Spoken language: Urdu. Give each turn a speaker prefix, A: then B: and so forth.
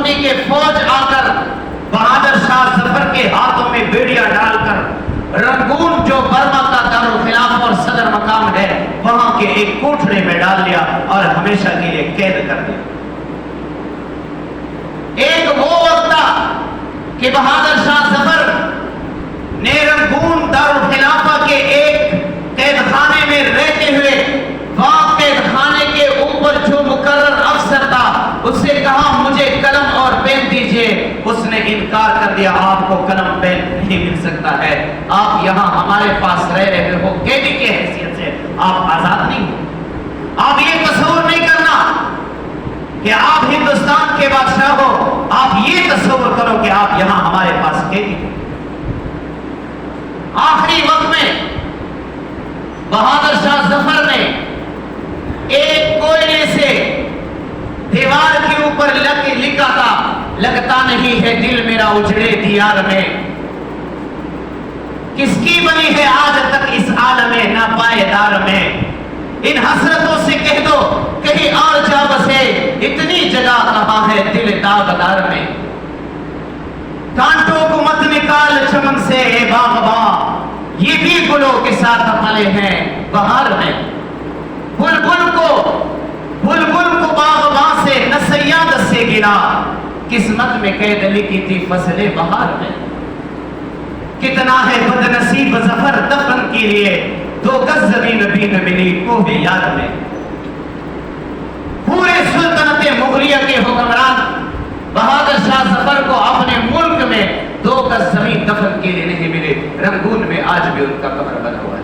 A: کمپنی کے فوج آ کر بہادر شاہ ظفر کے ہاتھوں میں بیڑیاں ڈال کر رنگون جو برما کا دارالخلافہ اور صدر مقام ہے وہاں کے ایک کوٹھڑے میں ڈال دیا اور ہمیشہ کے لیے قید کر دیا۔ ایک وہ وقت تھا کہ بہادر شاہ ظفر نے رنگون دارالخلافہ کے ایک قید خانے میں رہتے ہوئے وہاں قید خانے کے اوپر جو مقرر افسر تھا اس سے کہا مجھے قلم اور پین دیجئے، اس نے انکار کر دیا، آپ کو قلم پین نہیں مل سکتا ہے، آپ یہاں ہمارے پاس رہ رہے ہو قیدی کی حیثیت سے، آپ آزاد نہیں ہو۔ آپ یہ تصور نہیں کرنا کہ آپ ہندوستان کے بادشاہ ہو، آپ یہ تصور کرو کہ آپ یہاں ہمارے پاس قیدی ہو۔ آخری وقت میں بہادر شاہ ظفر نے ایک کوئلے سے دیوار کے اوپر لکھا تھا، لگتا نہیں ہے دل میرا اجڑے دیار میں، کس کی بنی ہے آج تک اس عالم ناپائیدار میں، ان حسرتوں سے کہہ دو کہیں اور جا بسے، اتنی جگہ کہاں ہے دل داغدار میں، کانٹوں کو مت نکال چمن سے اے باغباں، یہ بھی گلوں کے ساتھ پلے ہیں بہار میں، بلبل کو باغباں سے نہ سیاد سے گرا، قسمت میں قید لکھی تھی فصل بہار میں، کتنا ہے بد نصیب ظفر دفن کے لیے، 2 گز زمین بھی نہ ملی کوہ یار میں، پورے سلطنت مغلیہ کے حکمران بہادر شاہ ظفر کو اپنے ملک میں 2 گز زمین دفن کے لیے نہیں ملے، رنگون میں آج بھی ان کا قبر بنا ہوا ہے۔